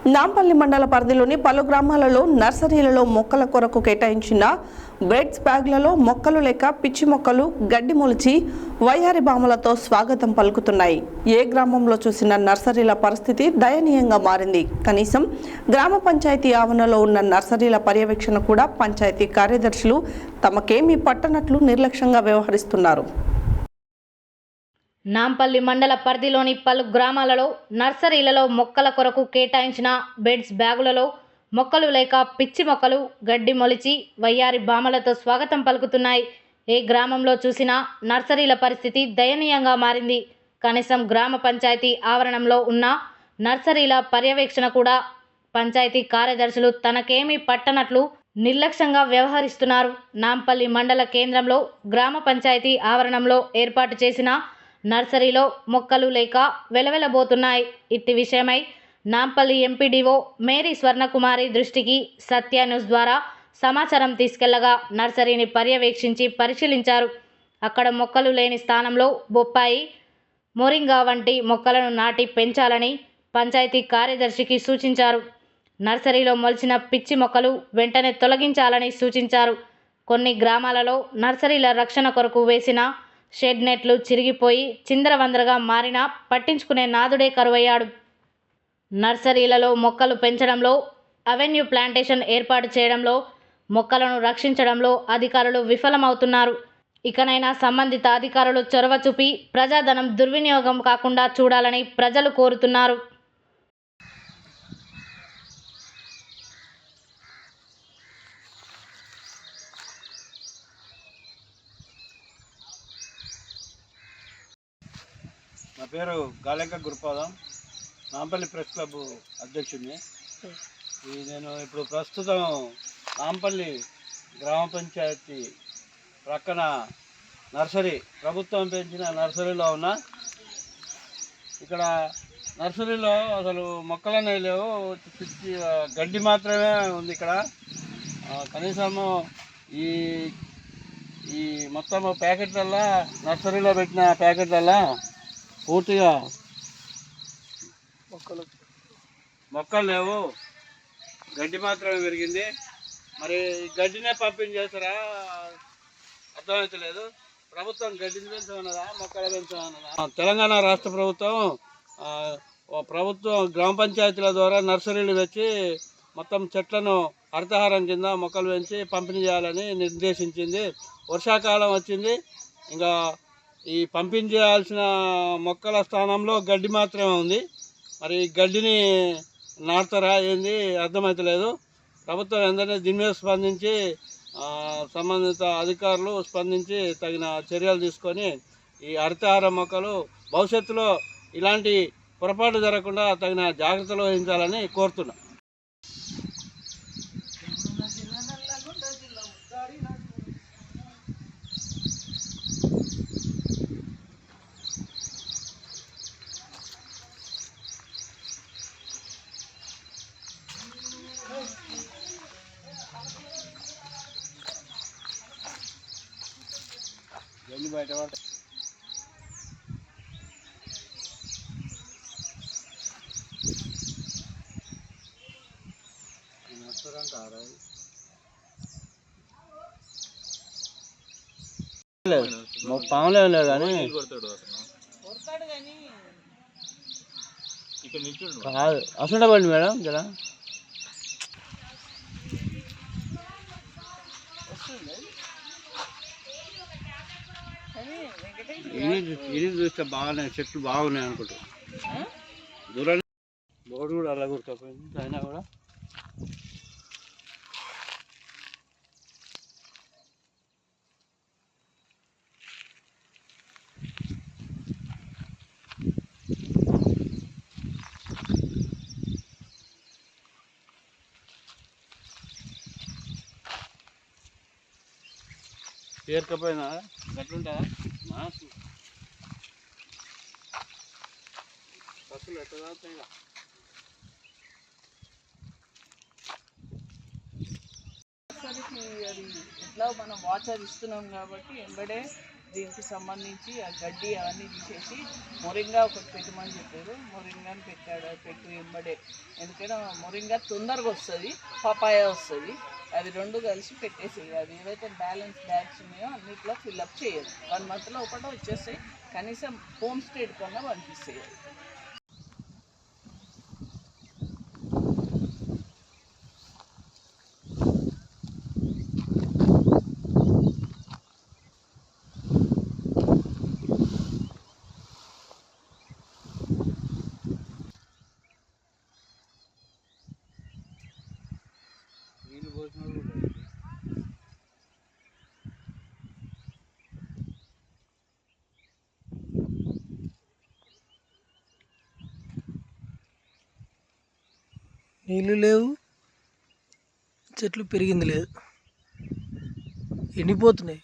నాంపల్లి మండల పరిధిలోని పలు గ్రామాలలో నర్సరీలలో మొక్కల కొరకు కేటాయించిన బ్రెడ్స్ బ్యాగ్లలో మొక్కలు లేక పిచ్చి మొక్కలు గడ్డి మొలిచి వయ్యారి బామలతో స్వాగతం పలుకుతున్నాయి. ఏ గ్రామంలో చూసిన నర్సరీల పరిస్థితి దయనీయంగా మారింది. కనీసం గ్రామ పంచాయతీ ఆవరణలో ఉన్న నర్సరీల పర్యవేక్షణ కూడా పంచాయతీ కార్యదర్శులు తమకేమీ పట్టనట్లు నిర్లక్ష్యంగా వ్యవహరిస్తున్నారు. నాంపల్లి మండల పరిధిలోని పలు గ్రామాలలో నర్సరీలలో మొక్కల కొరకు కేటాయించిన బెడ్స్ బ్యాగులలో మొక్కలు లేక పిచ్చి మొక్కలు గడ్డి మొలిచి వయ్యారి బామలతో స్వాగతం పలుకుతున్నాయి. ఏ గ్రామంలో చూసినా నర్సరీల పరిస్థితి దయనీయంగా మారింది. కనీసం గ్రామ పంచాయతీ ఆవరణంలో ఉన్న నర్సరీల పర్యవేక్షణ కూడా పంచాయతీ కార్యదర్శులు తనకేమీ పట్టనట్లు నిర్లక్ష్యంగా వ్యవహరిస్తున్నారు. నాంపల్లి మండల కేంద్రంలో గ్రామ పంచాయతీ ఆవరణంలో ఏర్పాటు చేసిన నర్సరీలో మొక్కలు లేక వెలవెలబోతున్నాయి. ఇట్టి విషయమై నాంపల్లి ఎంపీడీఓ మేరీ స్వర్ణకుమారి దృష్టికి సత్య న్యూస్ ద్వారా సమాచారం తీసుకెళ్లగా నర్సరీని పర్యవేక్షించి పరిశీలించారు. అక్కడ మొక్కలు లేని స్థానంలో బొప్పాయి, మోరింగా వంటి మొక్కలను నాటి పెంచాలని పంచాయతీ కార్యదర్శికి సూచించారు. నర్సరీలో మొలిచిన పిచ్చి మొక్కలు వెంటనే తొలగించాలని సూచించారు. కొన్ని గ్రామాలలో నర్సరీల రక్షణ కొరకు వేసిన షెడ్ నెట్లు చిరిగిపోయి చిందరవందరగా మారినా పట్టించుకునే నాదుడే కరువయ్యాడు. నర్సరీలలో మొక్కలు పెంచడంలో, అవెన్యూ ప్లాంటేషన్ ఏర్పాటు చేయడంలో, మొక్కలను రక్షించడంలో అధికారులు విఫలమవుతున్నారు. ఇకనైనా సంబంధిత అధికారులు చొరవ చూపి ప్రజాధనం దుర్వినియోగం కాకుండా చూడాలని ప్రజలు కోరుతున్నారు. నా పేరు గాలెంక గురుపాదం, నాంపల్లి ప్రెస్ క్లబ్ అధ్యక్షుడిని. నేను ఇప్పుడు ప్రస్తుతం నాంపల్లి గ్రామ పంచాయతీ ప్రక్కన నర్సరీ, ప్రభుత్వం పెంచిన నర్సరీలో ఉన్నా. ఇక్కడ నర్సరీలో అసలు మొక్కలనే లేవు, గడ్డి మాత్రమే ఉంది. ఇక్కడ కనీసము ఈ ఈ మొత్తం ప్యాకెట్లల్లో, నర్సరీలో పెట్టిన ప్యాకెట్లల్లో పూర్తిగా మొక్కలు లేవు, గడ్డి మాత్రమే పెరిగింది. మరి గడ్డినే పంపిణీ చేస్తారా అర్థమవుతలేదు. ప్రభుత్వం గడ్డిని పెంచమన్నదా, మొక్కలు పెంచమన్నదా? తెలంగాణ రాష్ట్ర ప్రభుత్వం గ్రామ పంచాయతీల ద్వారా నర్సరీలు పెంచి మొత్తం చెట్లను హరితహారం కింద మొక్కలు పెంచి పంపిణీ చేయాలని నిర్దేశించింది. వర్షాకాలం వచ్చింది, ఇంకా ఈ పంపిణీ చేయాల్సిన మొక్కల స్థానంలో గడ్డి మాత్రమే ఉంది. మరి గడ్డిని నాటుతారా ఏంది అర్థమవుతలేదు. ప్రభుత్వం అందరినీ దీని మీద స్పందించి సంబంధిత అధికారులు స్పందించి తగిన చర్యలు తీసుకొని ఈ హరితహార మొక్కలు భవిష్యత్తులో ఇలాంటి పొరపాటు జరగకుండా తగిన జాగ్రత్తలు వహించాలని కోరుతున్నాం. బయట పాములే లేదు కానీ కాదు అసలు బండి మేడం కదా. ఇది చూస్తే బాగానే చెట్లు బాగున్నాయి అనుకుంటా. దూరం బోర్డు కూడా అలా గుర్తుపోయింది. అయినా కూడా పేరుకపోయినా గట్లుంటుందా మాసు బస్సులు ఎట్లా తాగుతాయి. అది ఎట్లా మనం వాచర్ ఇస్తున్నాం కాబట్టి ఎంబడే దీనికి సంబంధించి ఆ గడ్డి అవన్నీ తీసేసి మొరింగా ఒకటి పెట్టమని చెప్పారు. మొరింగాని పెట్టు ఎంబడే. ఎందుకంటే మొరింగా తొందరగా వస్తుంది, పపాయ వస్తుంది. అది రెండు కలిసి పెట్టేసేయాలి. ఏవైతే బ్యాలెన్స్ బ్యాగ్స్ ఉన్నాయో అన్నిట్లో ఫిల్అప్ చేయాలి. 1 monthలో ఒకటో వచ్చేస్తాయి. కనీసం హోమ్ స్టేట్ కన్నా పంపిస్తాయి. నీళ్ళు పోసిన నీళ్ళు లేవు, చెట్లు పెరిగింది లేదు, ఎండిపోతున్నాయి.